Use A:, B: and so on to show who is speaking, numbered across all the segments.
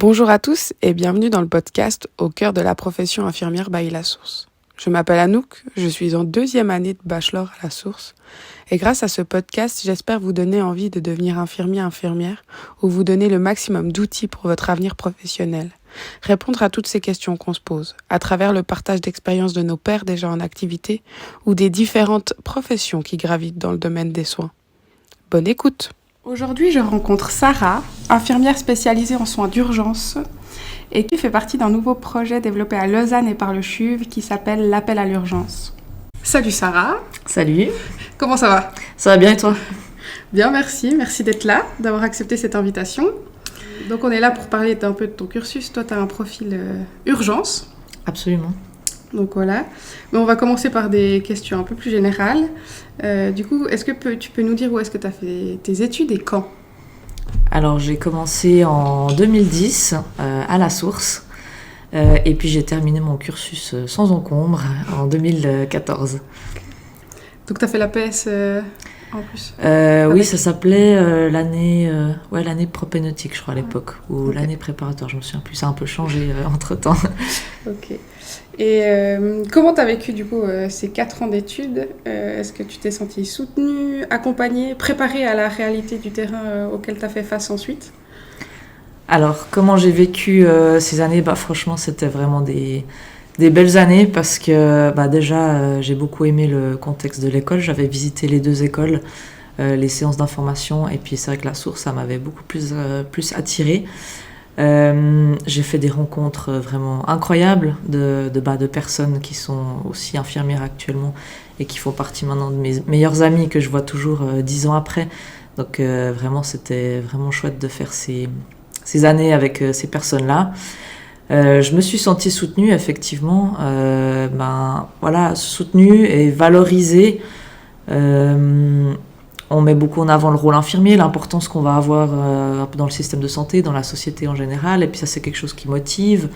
A: Bonjour à tous et bienvenue dans le podcast Au cœur de la profession infirmière by La Source. Je m'appelle Anouk, je suis en 2e année de bachelor à La Source et grâce à ce podcast, j'espère vous donner envie de devenir infirmière ou vous donner le maximum d'outils pour votre avenir professionnel. Répondre à toutes ces questions qu'on se pose à travers le partage d'expériences de nos pairs déjà en activité ou des différentes professions qui gravitent dans le domaine des soins. Bonne écoute! Aujourd'hui, je rencontre Sarah, infirmière spécialisée en soins d'urgence et qui fait partie d'un nouveau projet développé à Lausanne et par le CHUV qui s'appelle l'appel à l'urgence. Salut Sarah.
B: Salut.
A: Comment ça va?
B: Ça va bien et toi?
A: Bien, merci. Merci d'être là, d'avoir accepté cette invitation. Donc on est là pour parler un peu de ton cursus. Toi, tu as un profil urgence.
B: Absolument.
A: Donc voilà. Mais on va commencer par des questions un peu plus générales. Du coup, est-ce que tu peux nous dire où est-ce que tu as fait tes études et quand?
B: Alors j'ai commencé en 2010 à La Source et puis j'ai terminé mon cursus sans encombre en 2014.
A: Donc tu as fait la PS en plus
B: Oui, ça s'appelait l'année propéneutique, je crois, à l'époque, ou
A: Okay.
B: l'année préparatoire, je me souviens plus, ça a un peu changé entre-temps.
A: Ok. Et comment tu as vécu du coup ces 4 ans d'études? Est-ce que tu t'es sentie soutenue, accompagnée, préparée à la réalité du terrain auquel tu as fait face ensuite?
B: Alors, comment j'ai vécu ces années? Franchement, c'était vraiment des belles années parce que déjà, j'ai beaucoup aimé le contexte de l'école. J'avais visité les 2 écoles, les séances d'information, et puis c'est vrai que La Source, ça m'avait beaucoup plus attirée. J'ai fait des rencontres vraiment incroyables de personnes qui sont aussi infirmières actuellement et qui font partie maintenant de mes meilleures amies que je vois toujours 10 ans après. Donc vraiment, c'était vraiment chouette de faire ces années avec ces personnes-là. Je me suis sentie soutenue, effectivement, soutenue et valorisée. On met beaucoup en avant le rôle infirmier, l'importance qu'on va avoir dans le système de santé, dans la société en général, et puis ça c'est quelque chose qui motive.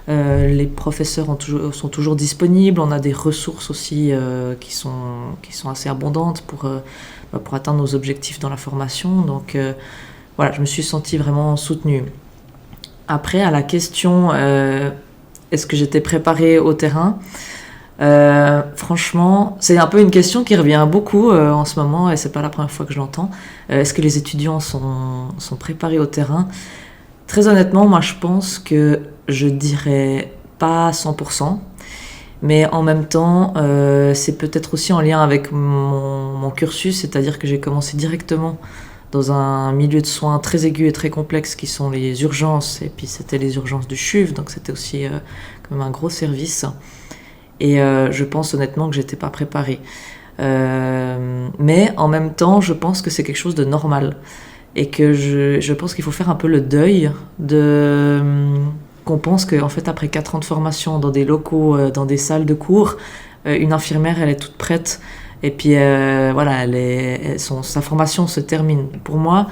B: Les professeurs sont toujours disponibles, on a des ressources aussi qui sont assez abondantes pour atteindre nos objectifs dans la formation. Donc voilà, je me suis sentie vraiment soutenue. Après, à la question, est-ce que j'étais préparée au terrain? Franchement, c'est un peu une question qui revient beaucoup en ce moment et c'est pas la première fois que je l'entends. Est-ce que les étudiants sont préparés au terrain? Très honnêtement, moi je pense que je dirais pas 100%, mais en même temps, c'est peut-être aussi en lien avec mon cursus, c'est-à-dire que j'ai commencé directement dans un milieu de soins très aigu et très complexe qui sont les urgences, et puis c'était les urgences du CHUV, donc c'était aussi quand même un gros service. Et je pense honnêtement que j'étais pas préparée. Mais en même temps, je pense que c'est quelque chose de normal. Et que je pense qu'il faut faire un peu le deuil qu'on pense qu'en fait, après 4 ans de formation dans des locaux, dans des salles de cours, une infirmière, elle est toute prête. Et puis voilà, sa formation se termine. Pour moi,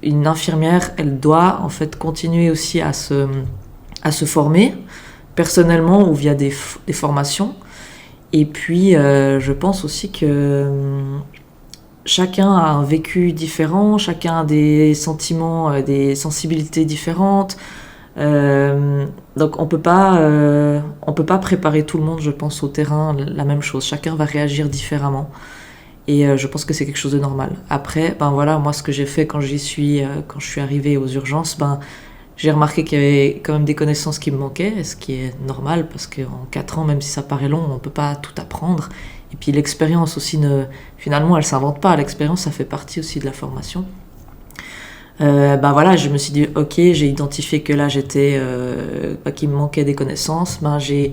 B: une infirmière, elle doit en fait continuer aussi à se former, personnellement ou via des formations. Et puis, je pense aussi que chacun a un vécu différent, chacun a des sentiments, des sensibilités différentes. Donc, on peut pas préparer tout le monde, je pense, au terrain la même chose. Chacun va réagir différemment. Et je pense que c'est quelque chose de normal. Après, moi, ce que j'ai fait quand je suis arrivée aux urgences, j'ai remarqué qu'il y avait quand même des connaissances qui me manquaient, ce qui est normal parce qu'en 4 ans, même si ça paraît long, on ne peut pas tout apprendre. Et puis l'expérience aussi, finalement, elle ne s'invente pas. L'expérience, ça fait partie aussi de la formation. Je me suis dit, ok, j'ai identifié que là, qu'il me manquait des connaissances. J'ai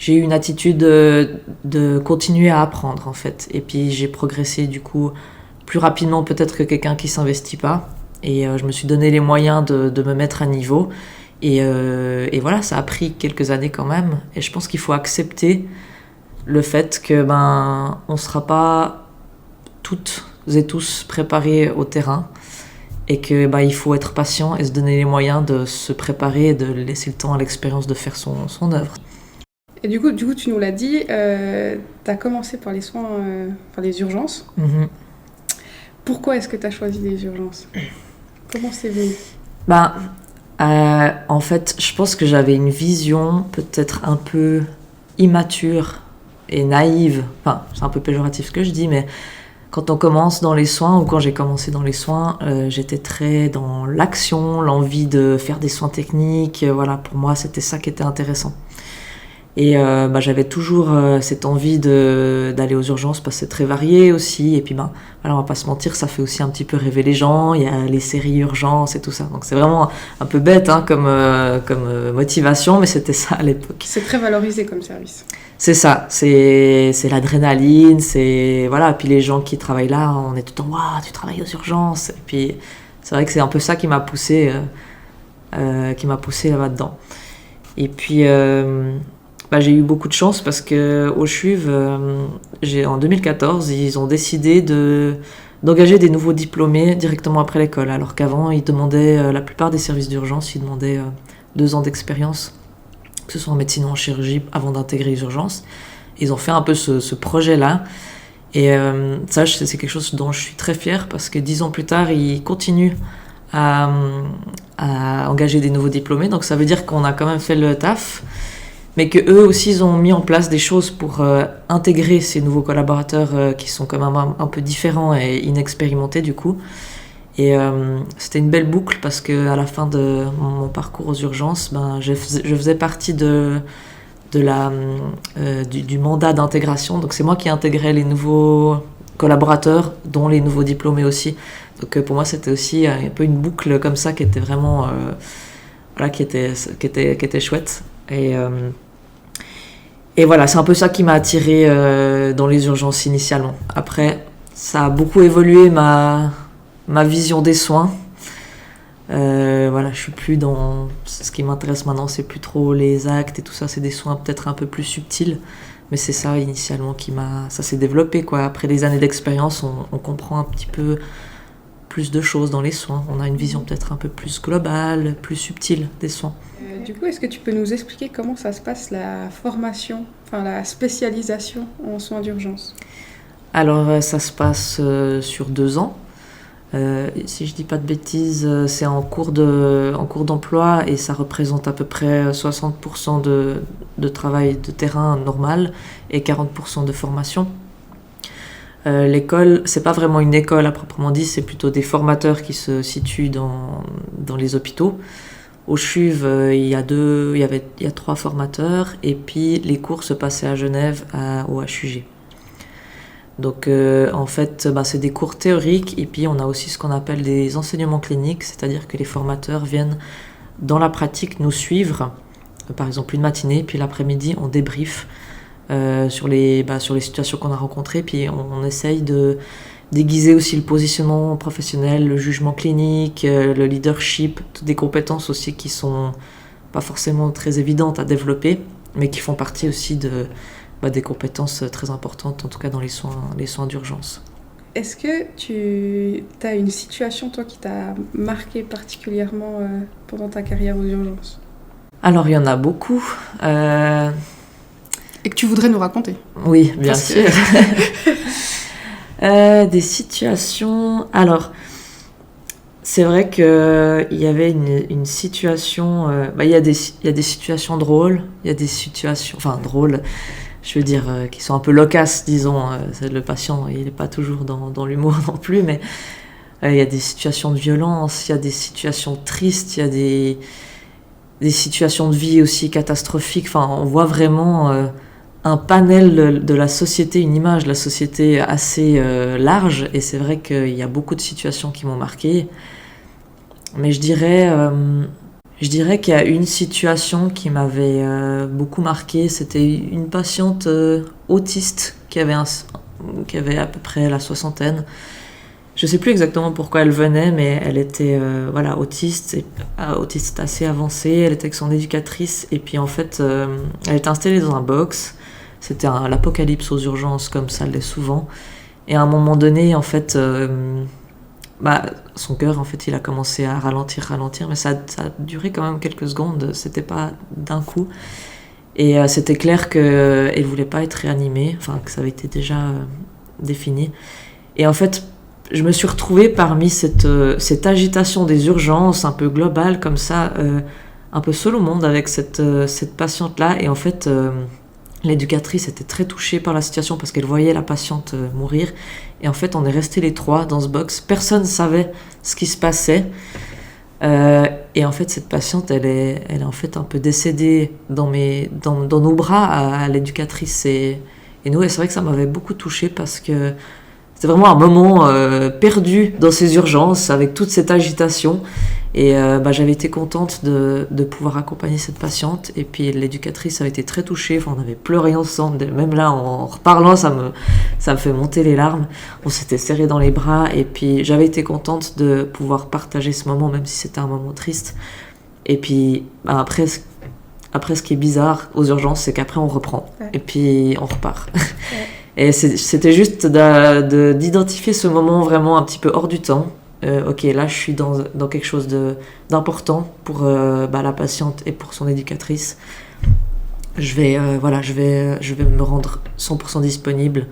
B: eu une attitude de continuer à apprendre, en fait. Et puis j'ai progressé, du coup, plus rapidement peut-être que quelqu'un qui ne s'investit pas. Et je me suis donné les moyens de me mettre à niveau. Et voilà, ça a pris quelques années quand même. Et je pense qu'il faut accepter le fait que on sera pas toutes et tous préparés au terrain. Et que il faut être patient et se donner les moyens de se préparer et de laisser le temps à l'expérience de faire son œuvre.
A: Et du coup, tu nous l'as dit, tu as commencé par les soins, par les urgences.
B: Mm-hmm.
A: Pourquoi est-ce que tu as choisi les urgences? Comment c'est venu?
B: En fait, je pense que j'avais une vision peut-être un peu immature et naïve. Enfin, c'est un peu péjoratif ce que je dis, mais quand on commence dans les soins, ou quand j'ai commencé dans les soins, j'étais très dans l'action, l'envie de faire des soins techniques. Voilà, pour moi, c'était ça qui était intéressant. Et j'avais toujours cette envie d'aller aux urgences parce que c'est très varié aussi. Et puis, voilà, on va pas se mentir, ça fait aussi un petit peu rêver les gens. Il y a les séries urgences et tout ça. Donc, c'est vraiment un peu bête comme motivation, mais c'était ça à l'époque.
A: C'est très valorisé comme service.
B: C'est ça, c'est l'adrénaline, c'est... Voilà, puis les gens qui travaillent là, on est tout le temps « Waouh, tu travailles aux urgences !» Et puis, c'est vrai que c'est un peu ça qui m'a poussé là-dedans. Et puis... j'ai eu beaucoup de chance parce qu'au CHUV, en 2014, ils ont décidé d'engager des nouveaux diplômés directement après l'école. Alors qu'avant, ils demandaient, la plupart des services d'urgence, ils demandaient 2 ans d'expérience, que ce soit en médecine ou en chirurgie, avant d'intégrer les urgences. Ils ont fait un peu ce projet-là. Et ça, c'est quelque chose dont je suis très fière parce que 10 ans plus tard, ils continuent à engager des nouveaux diplômés. Donc ça veut dire qu'on a quand même fait le taf. Mais qu'eux aussi, ils ont mis en place des choses pour intégrer ces nouveaux collaborateurs qui sont quand même un peu différents et inexpérimentés du coup. Et c'était une belle boucle parce qu'à la fin de mon parcours aux urgences, je faisais partie du mandat d'intégration. Donc c'est moi qui intégrais les nouveaux collaborateurs, dont les nouveaux diplômés aussi. Donc pour moi, c'était aussi un peu une boucle comme ça qui était vraiment... qui était chouette. Et voilà, c'est un peu ça qui m'a attirée dans les urgences initialement. Après, ça a beaucoup évolué ma vision des soins. Je suis plus dans... Ce qui m'intéresse maintenant, c'est plus trop les actes et tout ça. C'est des soins peut-être un peu plus subtils. Mais c'est ça, initialement, ça s'est développé, quoi. Après des années d'expérience, on comprend un petit peu plus de choses dans les soins. On a une vision peut-être un peu plus globale, plus subtile des soins.
A: Du coup, est-ce que tu peux nous expliquer comment ça se passe, la formation, la spécialisation en soins d'urgence ?
B: Alors, ça se passe sur 2 ans. Si je dis pas de bêtises, c'est en cours d'emploi et ça représente à peu près 60% de travail de terrain normal et 40% de formation. L'école, c'est pas vraiment une école à proprement dit, c'est plutôt des formateurs qui se situent dans les hôpitaux. Au CHUV, il y a 3 formateurs et puis les cours se passaient à Genève au HUG. Donc en fait, c'est des cours théoriques et puis on a aussi ce qu'on appelle des enseignements cliniques, c'est-à-dire que les formateurs viennent dans la pratique nous suivre, par exemple une matinée, puis l'après-midi on débrief sur les situations qu'on a rencontrées, puis on essaye de déguiser aussi le positionnement professionnel, le jugement clinique, le leadership, toutes des compétences aussi qui sont pas forcément très évidentes à développer, mais qui font partie aussi des compétences très importantes, en tout cas dans les soins d'urgence.
A: Est-ce que tu as une situation, toi, qui t'a marqué particulièrement pendant ta carrière aux urgences ?
B: Alors, il y en a beaucoup.
A: Et que tu voudrais nous raconter ?
B: Oui, bien sûr. Des situations... Alors, c'est vrai qu'il y avait une situation... il y a des situations drôles, il y a des situations... Enfin, drôles, je veux dire, qui sont un peu locasses, disons. Le patient, il n'est pas toujours dans l'humour non plus, mais il y a des situations de violence, il y a des situations tristes, il y a des situations de vie aussi catastrophiques. Enfin, on voit vraiment... un panel de la société, une image de la société assez large, et c'est vrai qu'il y a beaucoup de situations qui m'ont marquée. Mais je dirais qu'il y a une situation qui m'avait beaucoup marquée, c'était une patiente autiste qui avait à peu près la soixantaine. Je ne sais plus exactement pourquoi elle venait, mais elle était autiste assez avancée, elle était avec son éducatrice, et puis en fait, elle était installée dans un box. C'était l'apocalypse aux urgences, comme ça l'est souvent. Et à un moment donné, en fait, son cœur, en fait, il a commencé à ralentir, mais ça a duré quand même quelques secondes, c'était pas d'un coup. Et c'était clair qu'elle voulait pas être réanimée, enfin, que ça avait été déjà défini. Et en fait, je me suis retrouvée parmi cette agitation des urgences un peu globale comme ça, un peu seule au monde avec cette patiente-là. Et en fait, l'éducatrice était très touchée par la situation parce qu'elle voyait la patiente mourir. Et en fait, on est restés les trois dans ce box. Personne ne savait ce qui se passait. Et en fait, cette patiente, elle est en fait un peu décédée dans nos bras à l'éducatrice et nous. Et c'est vrai que ça m'avait beaucoup touchée parce que c'était vraiment un moment perdu dans ces urgences avec toute cette agitation. Et j'avais été contente de pouvoir accompagner cette patiente. Et puis l'éducatrice avait été très touchée. Enfin, on avait pleuré ensemble. Même là, en reparlant, ça me fait monter les larmes. On s'était serrés dans les bras. Et puis j'avais été contente de pouvoir partager ce moment, même si c'était un moment triste. Et puis après, ce qui est bizarre aux urgences, c'est qu'après on reprend. Ouais. Et puis on repart. Ouais. Et c'était juste d'identifier ce moment vraiment un petit peu hors du temps. Ok, là je suis dans quelque chose d'important pour la patiente et pour son éducatrice. Je vais me rendre 100% disponible.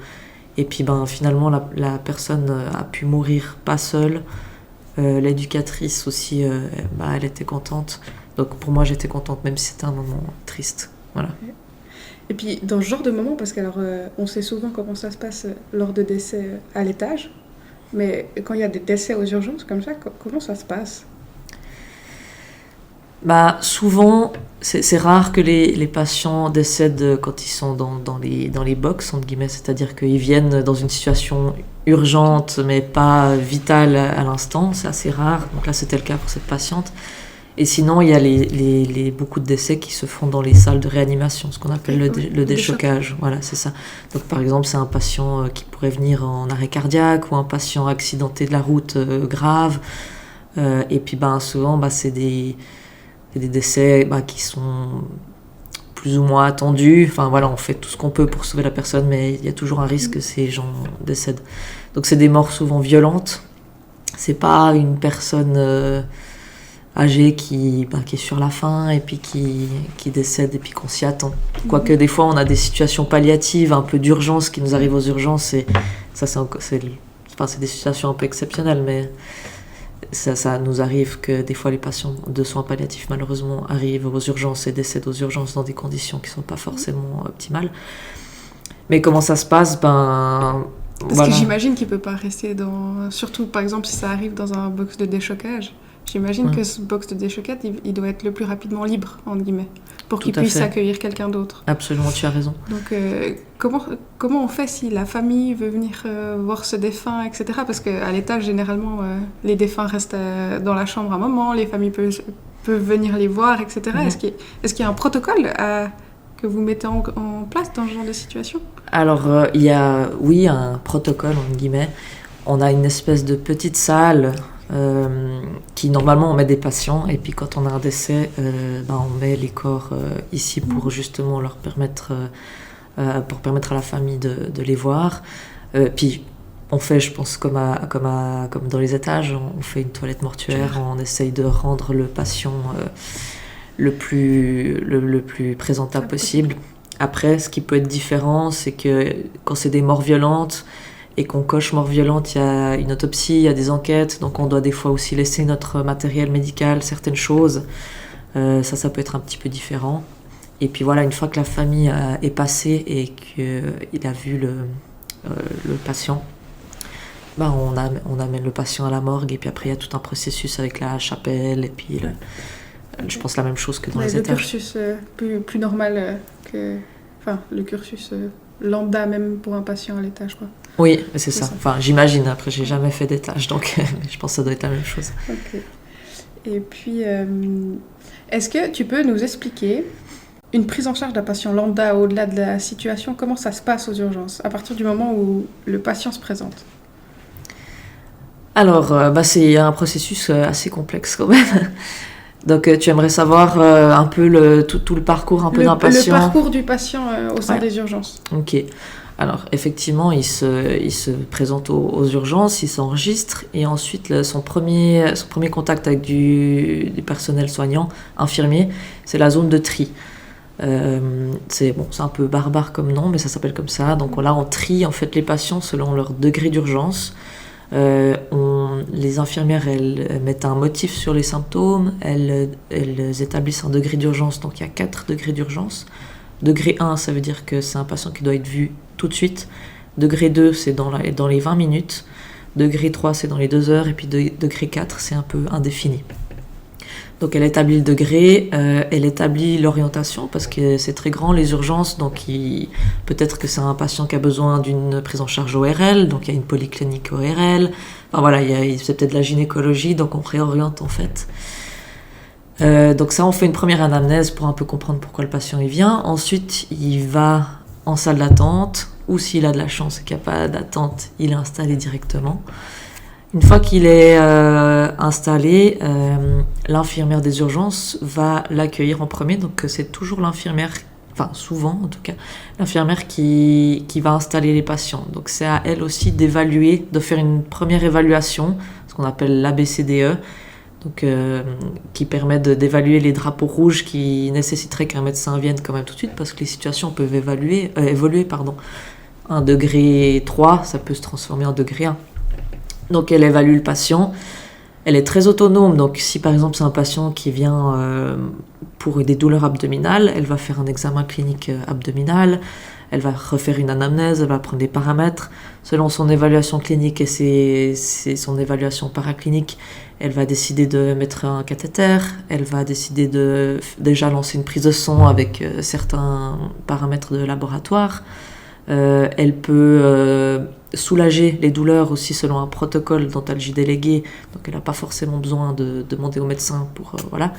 B: Et puis finalement la personne a pu mourir pas seule. L'éducatrice aussi, elle était contente. Donc pour moi j'étais contente même si c'était un moment triste. Voilà.
A: Et puis dans ce genre de moment, parce qu'alors on sait souvent comment ça se passe lors de décès à l'étage, mais quand il y a des décès aux urgences comme ça, comment ça se passe ?
B: Souvent, c'est rare que les patients décèdent quand ils sont dans les box, entre guillemets, c'est-à-dire qu'ils viennent dans une situation urgente mais pas vitale à l'instant, c'est assez rare, donc là c'était le cas pour cette patiente. Et sinon, il y a beaucoup de décès qui se font dans les salles de réanimation, ce qu'on appelle le déchocage. Voilà, c'est ça. Donc, par exemple, c'est un patient qui pourrait venir en arrêt cardiaque ou un patient accidenté de la route grave. Et puis, souvent, c'est des décès qui sont plus ou moins attendus. Enfin, voilà, on fait tout ce qu'on peut pour sauver la personne, mais il y a toujours un risque que ces gens décèdent. Donc, c'est des morts souvent violentes. C'est pas une personne... âgé qui est sur la fin et puis qui décède et puis qu'on s'y attend. Quoique des fois on a des situations palliatives, un peu d'urgence qui nous arrivent aux urgences et ça c'est des situations un peu exceptionnelles, mais ça nous arrive que des fois les patients de soins palliatifs malheureusement arrivent aux urgences et décèdent aux urgences dans des conditions qui sont pas forcément optimales. Mais comment ça se passe ?
A: Parce que j'imagine qu'il peut pas rester surtout par exemple si ça arrive dans un box de déchocage. J'imagine que ce box de déchocage, il doit être le plus rapidement libre, entre guillemets, pour qu'il puisse accueillir quelqu'un d'autre.
B: Absolument, tu as raison.
A: Donc, comment on fait si la famille veut venir voir ce défunt, etc. Parce qu'à l'étage, généralement, les défunts restent dans la chambre un moment, les familles peuvent venir les voir, etc. Mm-hmm. Est-ce qu'il y a un protocole que vous mettez en place dans ce genre de situation ?
B: Alors, il y a, un protocole, entre guillemets. On a une espèce de petite salle... qui normalement on met des patients et puis quand on a un décès on met les corps ici pour justement leur permettre à la famille de les voir, puis on fait, je pense, comme dans les étages, on fait une toilette mortuaire, on essaye de rendre le patient le plus présentable possible. Après, ce qui peut être différent, c'est que quand c'est des morts violentes et qu'on coche mort violente, il y a une autopsie, il y a des enquêtes, donc on doit des fois aussi laisser notre matériel médical, certaines choses. Ça peut être un petit peu différent. Et puis voilà, une fois que la famille est passée et qu'il a vu le patient, on amène le patient à la morgue, et puis après il y a tout un processus avec la chapelle, et puis je pense la même chose que dans les étages.
A: Le cursus plus normal que... Enfin, le cursus lambda même pour un patient à l'étage, quoi.
B: Oui, c'est ça. Enfin, j'imagine. Après, j'ai jamais fait d'étage, donc je pense que ça doit être la même chose.
A: Ok. Et puis, est-ce que tu peux nous expliquer une prise en charge d'un patient lambda au-delà de la situation, comment ça se passe aux urgences, à partir du moment où le patient se présente ?
B: Alors, c'est un processus assez complexe quand même. Donc, tu aimerais savoir un peu tout le parcours d'un patient ?
A: Le parcours du patient au sein des urgences.
B: Ok. Alors, effectivement, il se présente aux urgences, il s'enregistre, et ensuite, son premier contact avec du personnel soignant, infirmier, c'est la zone de tri. C'est un peu barbare comme nom, mais ça s'appelle comme ça. Donc là, on trie en fait les patients selon leur degré d'urgence. Les infirmières, elles mettent un motif sur les symptômes, elles établissent un degré d'urgence, donc il y a 4 degrés d'urgence. Degré 1, ça veut dire que c'est un patient qui doit être vu tout de suite. Degré 2, c'est dans les 20 minutes. Degré 3, c'est dans les 2 heures. Et puis degré 4, c'est un peu indéfini. Donc elle établit le degré, elle établit l'orientation, parce que c'est très grand, les urgences. Donc peut-être que c'est un patient qui a besoin d'une prise en charge ORL, donc il y a une polyclinique ORL. Enfin voilà, c'est peut-être de la gynécologie, donc on réoriente en fait. Donc ça, on fait une première anamnèse pour un peu comprendre pourquoi le patient y vient. Ensuite, il va en salle d'attente, ou s'il a de la chance et qu'il n'y a pas d'attente, il est installé directement. Une fois qu'il est installé, l'infirmière des urgences va l'accueillir en premier. Donc c'est toujours l'infirmière, enfin souvent en tout cas, l'infirmière qui va installer les patients. Donc c'est à elle aussi d'évaluer, de faire une première évaluation, ce qu'on appelle l'ABCDE, donc, qui permet d'évaluer les drapeaux rouges qui nécessiteraient qu'un médecin vienne quand même tout de suite, parce que les situations peuvent évoluer. Un degré 3, ça peut se transformer en degré 1. Donc elle évalue le patient, elle est très autonome, donc si par exemple c'est un patient qui vient pour des douleurs abdominales, elle va faire un examen clinique abdominal, elle va refaire une anamnèse, elle va prendre des paramètres, selon son évaluation clinique et son évaluation paraclinique, elle va décider de mettre un cathéter, elle va décider de déjà lancer une prise de sang avec certains paramètres de laboratoire. Elle peut soulager les douleurs aussi selon un protocole d'antalgie déléguée, donc elle n'a pas forcément besoin de demander au médecin pour voilà.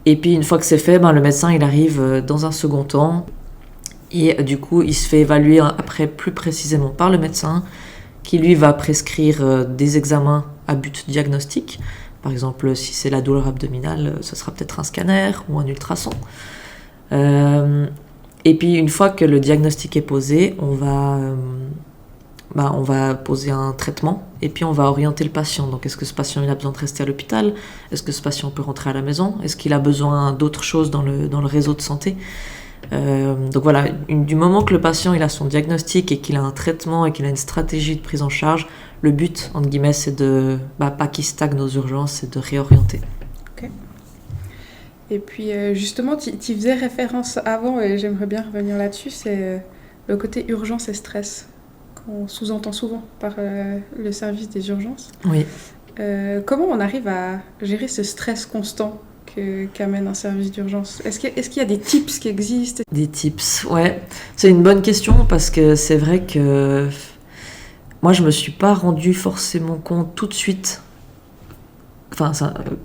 B: Et puis une fois que c'est fait, le médecin il arrive dans un second temps et du coup il se fait évaluer après plus précisément par le médecin qui lui va prescrire des examens à but diagnostique. Par exemple, si c'est la douleur abdominale, ce sera peut-être un scanner ou un ultrason. Et puis une fois que le diagnostic est posé, on va poser un traitement et puis on va orienter le patient. Donc est-ce que ce patient il a besoin de rester à l'hôpital? Est-ce que ce patient peut rentrer à la maison? Est-ce qu'il a besoin d'autres choses dans le réseau de santé? Donc voilà, du moment que le patient il a son diagnostic et qu'il a un traitement et qu'il a une stratégie de prise en charge, le but, entre guillemets, c'est de pas qu'il stagne aux urgences, c'est de réorienter.
A: Ok. Et puis justement, tu faisais référence avant, et j'aimerais bien revenir là-dessus, c'est le côté urgence et stress, qu'on sous-entend souvent par le service des urgences.
B: Oui.
A: Comment on arrive à gérer ce stress constant qu'amène un service d'urgence? Est-ce qu'il y a des tips qui existent?
B: Des tips, ouais. C'est une bonne question parce que c'est vrai que moi, je me suis pas rendu forcément compte tout de suite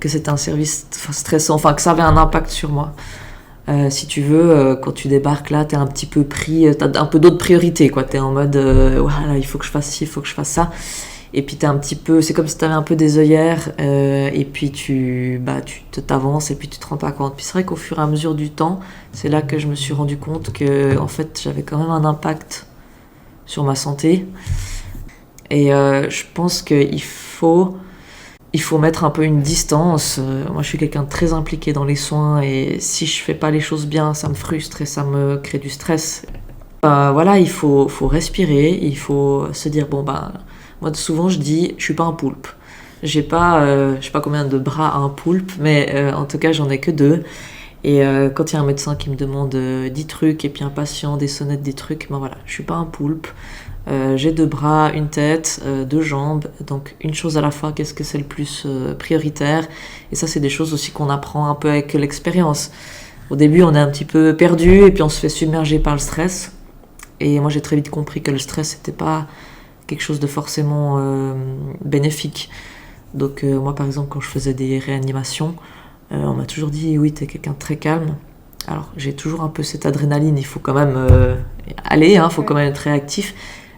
B: que c'était un service stressant, que ça avait un impact sur moi. Si tu veux, quand tu débarques là, t'es un petit peu pris, t'as un peu d'autres priorités, quoi. T'es en mode, voilà, il faut que je fasse ci, il faut que je fasse ça. Et puis t'es un petit peu, c'est comme si t'avais un peu des œillères, et puis tu t'avances et puis tu te rends pas compte. Puis c'est vrai qu'au fur et à mesure du temps, c'est là que je me suis rendu compte que, en fait, j'avais quand même un impact sur ma santé. Et je pense qu'il faut mettre un peu une distance. Moi, je suis quelqu'un de très impliqué dans les soins et si je fais pas les choses bien, ça me frustre et ça me crée du stress. Voilà, il faut respirer, il faut se dire, moi souvent je dis, je suis pas un poulpe. J'ai pas, je sais pas combien de bras a un poulpe, mais en tout cas, j'en ai que 2. Et quand il y a un médecin qui me demande 10 trucs et puis un patient, des sonnettes, des trucs, voilà, je suis pas un poulpe. J'ai 2 bras, une tête, 2 jambes, donc une chose à la fois, qu'est-ce que c'est le plus prioritaire? Et ça, c'est des choses aussi qu'on apprend un peu avec l'expérience. Au début, on est un petit peu perdu et puis on se fait submerger par le stress. Et moi, j'ai très vite compris que le stress, c'était pas quelque chose de forcément bénéfique. Donc moi, par exemple, quand je faisais des réanimations, on m'a toujours dit, oui, t'es quelqu'un de très calme. Alors, j'ai toujours un peu cette adrénaline, il faut quand même aller, faut quand même être réactif.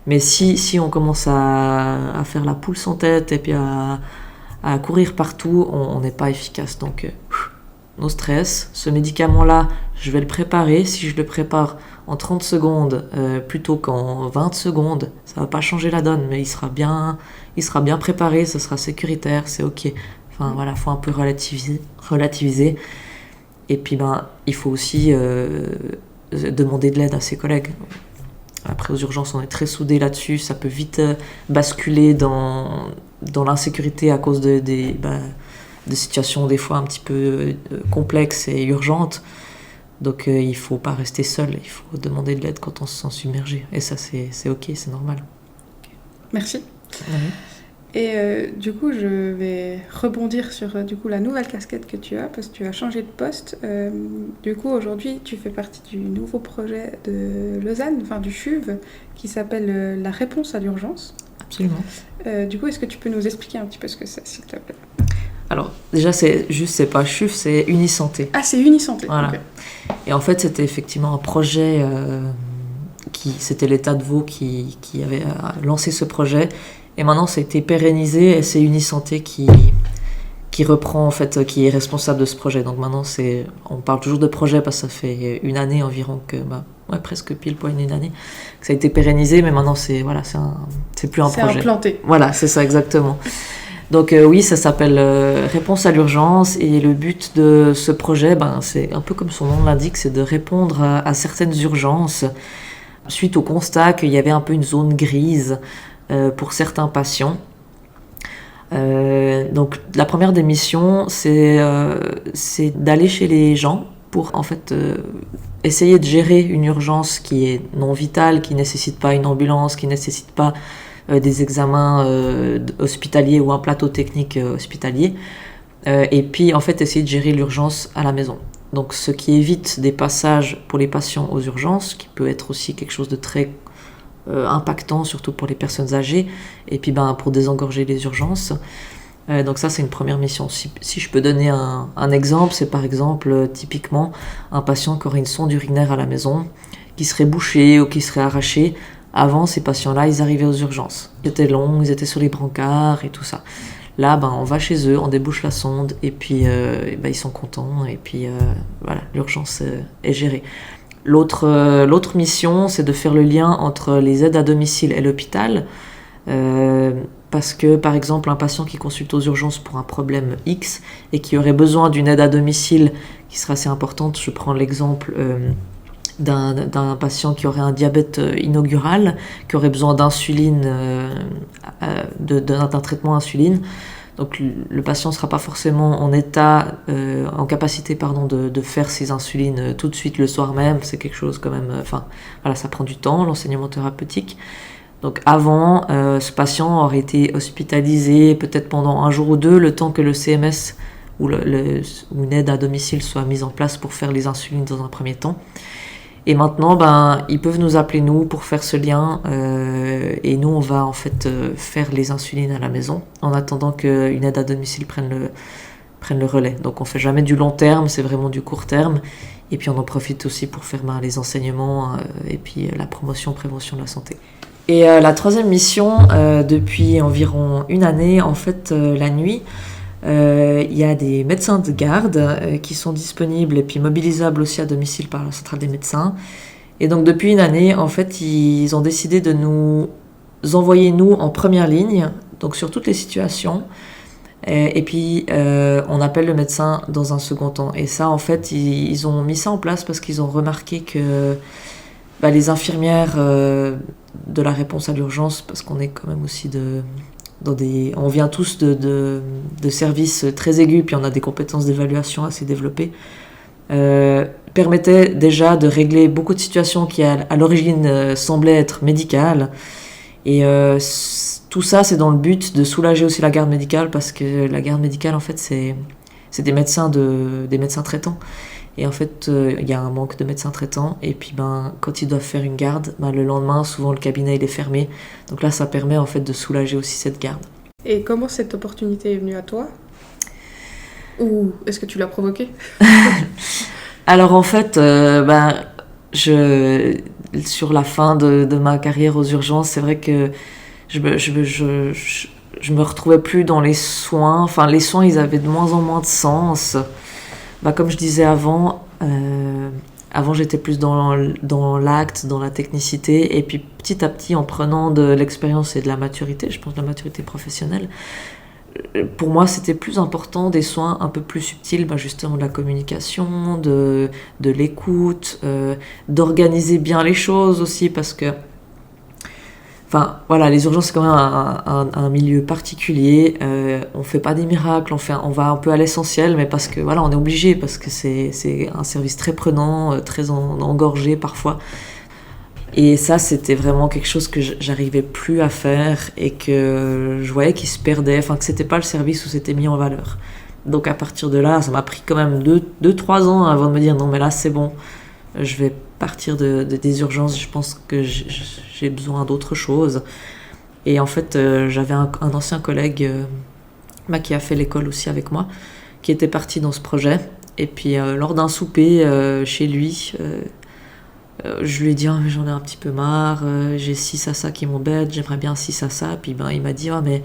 B: Mais si on commence à faire la poule sans tête et puis à courir partout, on n'est pas efficace. Donc, no stress. Ce médicament-là, je vais le préparer. Si je le prépare en 30 secondes plutôt qu'en 20 secondes, ça va pas changer la donne, mais il sera bien préparé, ça sera sécuritaire, c'est ok. Enfin voilà, faut un peu relativiser. Et puis il faut aussi demander de l'aide à ses collègues. Après, aux urgences, on est très soudés là-dessus. Ça peut vite basculer dans l'insécurité à cause des situations des fois un petit peu complexes et urgentes. Donc il ne faut pas rester seul, il faut demander de l'aide quand on se sent submergé. Et ça, c'est ok, c'est normal.
C: Merci.
B: Ouais.
C: Et du coup, je vais rebondir sur la nouvelle casquette que tu as, parce que tu as changé de poste. Du coup, aujourd'hui, tu fais partie du nouveau projet de Lausanne, enfin du CHUV, qui s'appelle la réponse à l'urgence.
B: Absolument.
C: Du coup, est-ce que tu peux nous expliquer un petit peu ce que c'est, s'il te plaît?
B: Alors, déjà, c'est pas CHUV, c'est Unisanté.
C: Ah, c'est Unisanté.
B: Voilà.
C: Okay.
B: Et en fait, c'était effectivement un projet c'était l'État de Vaud qui avait lancé ce projet. Et maintenant, ça a été pérennisé et c'est Unisanté qui reprend, en fait, qui est responsable de ce projet. Donc maintenant, on parle toujours de projet parce que ça fait une année environ presque pile poil une année que ça a été pérennisé, mais maintenant, c'est plus un projet.
C: C'est implanté.
B: Voilà, c'est ça, exactement. Donc oui, ça s'appelle Réponse à l'urgence et le but de ce projet, c'est un peu comme son nom l'indique, c'est de répondre à certaines urgences suite au constat qu'il y avait un peu une zone grise pour certains patients. Donc la première des missions, c'est d'aller chez les gens pour en fait essayer de gérer une urgence qui est non vitale, qui ne nécessite pas une ambulance, qui ne nécessite pas des examens hospitaliers ou un plateau technique hospitalier, et puis en fait essayer de gérer l'urgence à la maison. Donc ce qui évite des passages pour les patients aux urgences, qui peut être aussi quelque chose de très impactant, surtout pour les personnes âgées, et puis pour désengorger les urgences. Donc ça, c'est une première mission. Si je peux donner un exemple, c'est par exemple typiquement un patient qui aurait une sonde urinaire à la maison, qui serait bouchée ou qui serait arrachée. Avant, ces patients-là, ils arrivaient aux urgences. C'était long, ils étaient sur les brancards et tout ça. Là, on va chez eux, on débouche la sonde et puis ils sont contents et puis voilà, l'urgence est gérée. L'autre mission, c'est de faire le lien entre les aides à domicile et l'hôpital. Parce que, par exemple, un patient qui consulte aux urgences pour un problème X et qui aurait besoin d'une aide à domicile qui sera assez importante, je prends l'exemple d'un patient qui aurait un diabète inaugural, qui aurait besoin d'insuline, d'un traitement insuline. Donc le patient ne sera pas forcément en capacité de faire ses insulines tout de suite le soir même. C'est quelque chose quand même, ça prend du temps, l'enseignement thérapeutique. Donc avant, ce patient aurait été hospitalisé peut-être pendant un jour ou deux, le temps que le CMS ou une aide à domicile soit mise en place pour faire les insulines dans un premier temps. Et maintenant, ils peuvent nous appeler nous pour faire ce lien et nous on va en fait faire les insulines à la maison en attendant qu'une aide à domicile prenne le relais. Donc on fait jamais du long terme, c'est vraiment du court terme. Et puis on en profite aussi pour faire les enseignements et puis la promotion, prévention de la santé. Et la troisième mission, depuis environ une année, en fait la nuit, il y a des médecins de garde qui sont disponibles et puis mobilisables aussi à domicile par la centrale des médecins. Et donc depuis une année, en fait, ils ont décidé de nous envoyer nous en première ligne, donc sur toutes les situations. Et puis on appelle le médecin dans un second temps. Et ça, en fait, ils ont mis ça en place parce qu'ils ont remarqué que les infirmières de la réponse à l'urgence, parce qu'on est quand même aussi on vient tous de services très aigus, puis on a des compétences d'évaluation assez développées, permettaient déjà de régler beaucoup de situations qui à l'origine semblaient être médicales. Et tout ça, c'est dans le but de soulager aussi la garde médicale, parce que la garde médicale, en fait, c'est des médecins traitants. Et en fait, il y a un manque de médecins traitants. Et puis, quand ils doivent faire une garde, le lendemain, souvent, le cabinet il est fermé. Donc là, ça permet en fait de soulager aussi cette garde.
C: Et comment cette opportunité est venue à toi? Ou est-ce que tu l'as provoquée?
B: Alors en fait, sur la fin de ma carrière aux urgences, c'est vrai que je me retrouvais plus dans les soins. Enfin, les soins, ils avaient de moins en moins de sens. Comme je disais avant j'étais plus dans l'acte, dans la technicité, et puis petit à petit, en prenant de l'expérience et de la maturité, je pense de la maturité professionnelle, pour moi, c'était plus important des soins un peu plus subtils, justement de la communication, de l'écoute, d'organiser bien les choses aussi, parce que Enfin, voilà, les urgences, c'est quand même un milieu particulier. On fait pas des miracles, on va un peu à l'essentiel, mais parce que, voilà, on est obligé, parce que c'est un service très prenant, très engorgé parfois. Et ça, c'était vraiment quelque chose que j'arrivais plus à faire et que je voyais qu'il se perdait, enfin, que c'était pas le service où c'était mis en valeur. Donc, à partir de là, ça m'a pris quand même 2-3 ans avant de me dire, non, mais là, c'est bon, je vais partir des urgences, je pense que j'ai besoin d'autre chose. Et en fait, j'avais un ancien collègue qui a fait l'école aussi avec moi, qui était parti dans ce projet. Et puis, lors d'un souper chez lui, je lui ai dit, oh, mais j'en ai un petit peu marre, j'ai ci, ça qui m'embête, j'aimerais bien ci, ça. Puis il m'a dit, oh, mais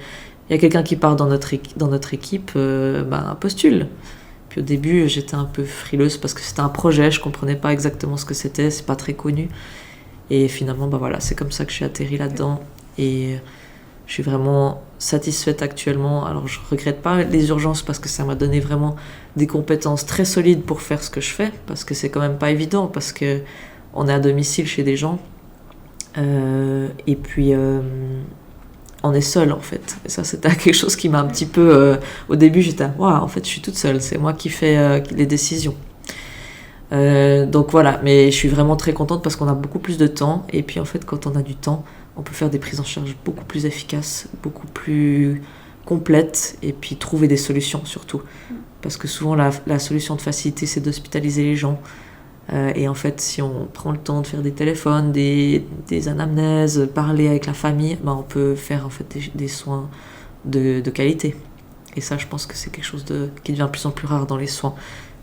B: il y a quelqu'un qui part dans notre équipe, postule. Puis au début, j'étais un peu frileuse parce que c'était un projet, je comprenais pas exactement ce que c'était, c'est pas très connu. Et finalement, voilà, c'est comme ça que je suis atterrie là-dedans. Et je suis vraiment satisfaite actuellement. Alors, je regrette pas les urgences parce que ça m'a donné vraiment des compétences très solides pour faire ce que je fais, parce que c'est quand même pas évident, parce que on est à domicile chez des gens. Et puis... on est seul en fait. Et ça, c'était quelque chose qui m'a un petit peu... au début, j'étais en fait, je suis toute seule. C'est moi qui fais les décisions. Donc voilà, mais je suis vraiment très contente parce qu'on a beaucoup plus de temps. Et puis en fait, quand on a du temps, on peut faire des prises en charge beaucoup plus efficaces, beaucoup plus complètes. Et puis trouver des solutions surtout. Parce que souvent, la solution de facilité, c'est d'hospitaliser les gens. Et en fait, si on prend le temps de faire des téléphones, des anamnèses, parler avec la famille, on peut faire en fait des soins de qualité. Et ça, je pense que c'est quelque chose qui devient de plus en plus rare dans les soins.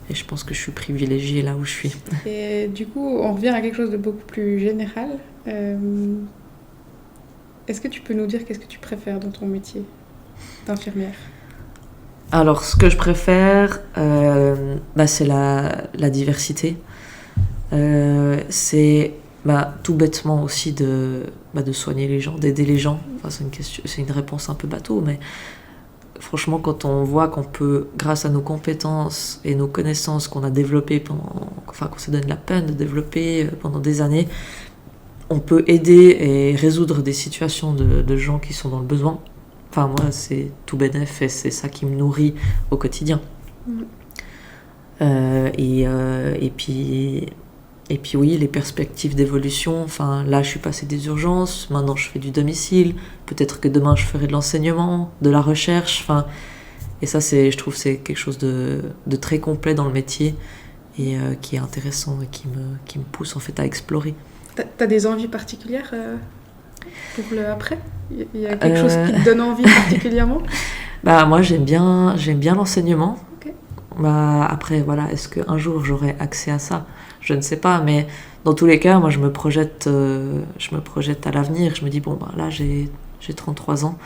B: Et je pense que je suis privilégiée là où je suis.
C: Et du coup, on revient à quelque chose de beaucoup plus général. Est-ce que tu peux nous dire qu'est-ce que tu préfères dans ton métier d'infirmière ?
B: Alors, ce que je préfère, c'est la diversité. C'est tout bêtement aussi de soigner les gens, d'aider les gens. Enfin, c'est une réponse un peu bateau, mais franchement, quand on voit qu'on peut, grâce à nos compétences et nos connaissances qu'on a développées qu'on se donne la peine de développer pendant des années, on peut aider et résoudre des situations de gens qui sont dans le besoin. Enfin, moi, c'est tout bénef et c'est ça qui me nourrit au quotidien. Et puis oui, les perspectives d'évolution. Enfin, là, je suis passée des urgences. Maintenant, je fais du domicile. Peut-être que demain, je ferai de l'enseignement, de la recherche. Enfin, et ça, je trouve, c'est quelque chose de très complet dans le métier et qui est intéressant et qui me pousse en fait à explorer.
C: T'as des envies particulières pour le après ? Il y a quelque chose qui te donne envie particulièrement ?
B: Moi, j'aime bien l'enseignement.
C: Okay.
B: Après, voilà, est-ce qu'un jour j'aurai accès à ça ? Je ne sais pas, mais dans tous les cas, moi, je me projette à l'avenir. Je me dis, là, j'ai 33 ans.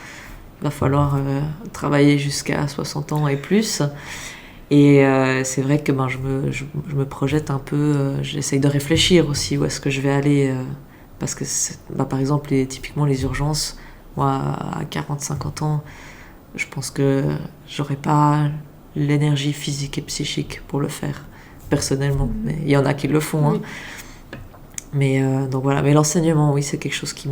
B: Il va falloir travailler jusqu'à 60 ans et plus. Et c'est vrai que je me projette un peu. J'essaye de réfléchir aussi où est-ce que je vais aller. Parce que, par exemple, typiquement les urgences, moi, à 40-50 ans, je pense que j'aurais pas l'énergie physique et psychique pour le faire, personnellement. Mais il y en a qui le font. Oui. Mais donc voilà. Mais l'enseignement, oui, c'est quelque chose qui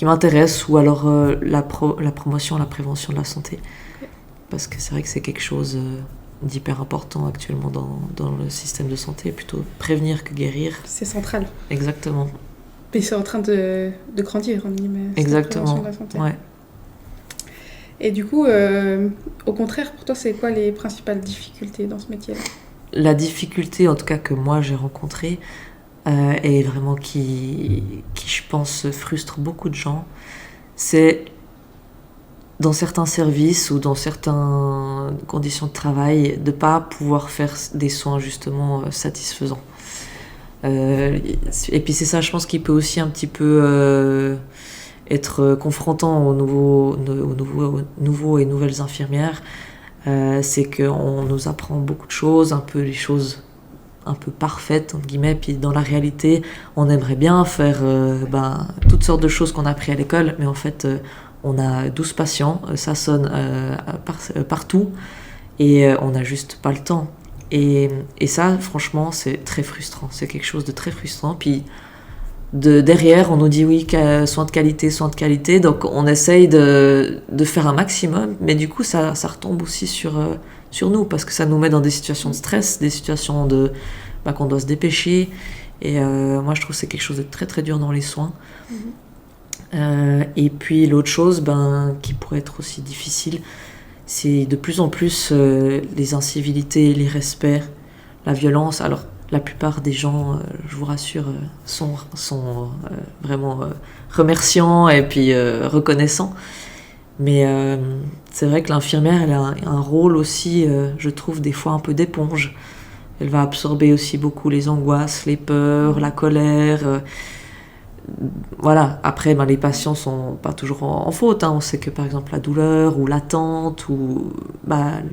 B: m'intéresse. Ou alors la promotion, la prévention de la santé. Okay. Parce que c'est vrai que c'est quelque chose d'hyper important actuellement dans le système de santé. Plutôt prévenir que guérir.
C: C'est central.
B: Exactement.
C: Et c'est en train de grandir, on dit, mais
B: exactement.
C: De la santé.
B: Ouais.
C: Et du coup, au contraire, pour toi, c'est quoi les principales difficultés dans ce métier-là ?
B: La difficulté, en tout cas, que moi j'ai rencontrée, et vraiment qui, je pense, frustre beaucoup de gens, c'est dans certains services ou dans certaines conditions de travail, de ne pas pouvoir faire des soins justement satisfaisants. Et puis c'est ça, je pense, qui peut aussi un petit peu être confrontant aux nouveaux et nouvelles infirmières. C'est qu'on nous apprend beaucoup de choses, un peu les choses un peu parfaites, entre guillemets, puis dans la réalité, on aimerait bien faire toutes sortes de choses qu'on a appris à l'école, mais en fait, on a 12 patients, ça sonne partout, et on n'a juste pas le temps. Et ça, franchement, c'est très frustrant. C'est quelque chose de très frustrant. Puis derrière, on nous dit oui, soins de qualité, donc on essaye de faire un maximum, mais du coup ça retombe aussi sur nous, parce que ça nous met dans des situations de stress, des situations qu'on doit se dépêcher, et moi je trouve que c'est quelque chose de très très dur dans les soins. Et puis l'autre chose qui pourrait être aussi difficile, c'est de plus en plus les incivilités, les respects, la violence. Alors la plupart des gens, je vous rassure, sont vraiment remerciants et puis reconnaissants. Mais c'est vrai que l'infirmière, elle a un rôle aussi, je trouve, des fois un peu d'éponge. Elle va absorber aussi beaucoup les angoisses, les peurs, la colère. Voilà. Après, les patients sont pas toujours en faute. On sait que par exemple la douleur ou l'attente ou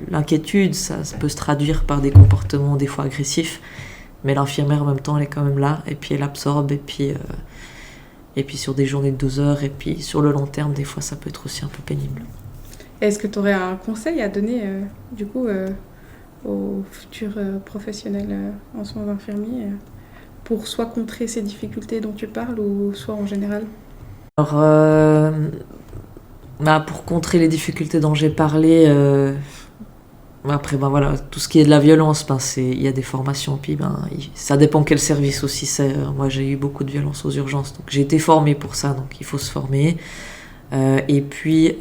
B: l'inquiétude, ça peut se traduire par des comportements des fois agressifs. Mais l'infirmière, en même temps, elle est quand même là, et puis elle absorbe, et puis sur des journées de 12 heures, et puis sur le long terme, des fois, ça peut être aussi un peu pénible.
C: Est-ce que tu aurais un conseil à donner, aux futurs professionnels en soins infirmiers pour soit contrer ces difficultés dont tu parles, ou soit en général ?
B: Alors, pour contrer les difficultés dont j'ai parlé... Après, tout ce qui est de la violence, il y a des formations, puis ça dépend quel service aussi c'est. Moi, j'ai eu beaucoup de violence aux urgences, donc j'ai été formée pour ça, donc il faut se former. Et puis,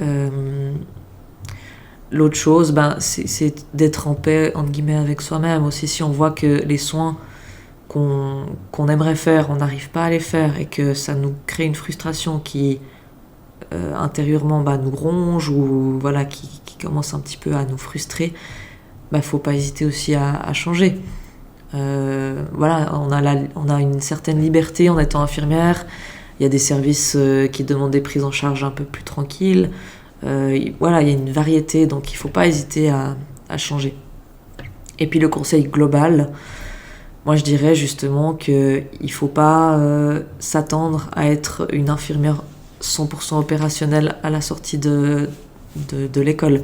B: l'autre chose, c'est d'être en paix, entre guillemets, avec soi-même aussi. Si on voit que les soins qu'on aimerait faire, on n'arrive pas à les faire, et que ça nous crée une frustration qui... intérieurement nous ronge, ou qui commence un petit peu à nous frustrer, faut pas hésiter aussi à changer. On a une certaine liberté en étant infirmière. Il y a des services qui demandent des prises en charge un peu plus tranquilles. Il y a une variété, donc il faut pas hésiter à changer. Et puis le conseil global, moi je dirais justement qu'il faut pas s'attendre à être une infirmière 100% opérationnel à la sortie de l'école,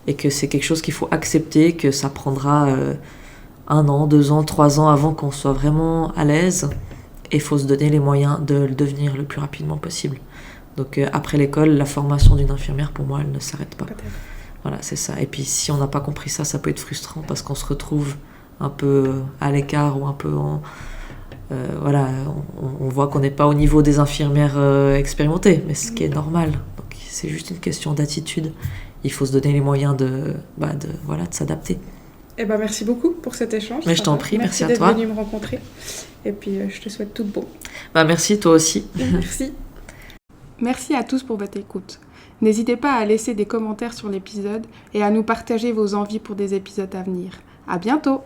B: et que c'est quelque chose qu'il faut accepter, que ça prendra 1 an, 2 ans, 3 ans avant qu'on soit vraiment à l'aise, et il faut se donner les moyens de le devenir le plus rapidement possible. Donc après l'école, la formation d'une infirmière, pour moi, elle ne s'arrête pas.
C: Peut-être.
B: Voilà, c'est ça. Et puis si on n'a pas compris ça, ça peut être frustrant, parce qu'on se retrouve un peu à l'écart, ou un peu en... on voit qu'on n'est pas au niveau des infirmières expérimentées, mais ce qui est normal. Donc c'est juste une question d'attitude. Il faut se donner les moyens de s'adapter.
C: Merci beaucoup pour cet échange.
B: Mais je t'en prie, merci à toi.
C: Merci d'être venu me rencontrer. Et puis je te souhaite tout de bon.
B: Merci, toi aussi.
C: Merci. Merci à tous pour votre écoute. N'hésitez pas à laisser des commentaires sur l'épisode et à nous partager vos envies pour des épisodes à venir. À bientôt!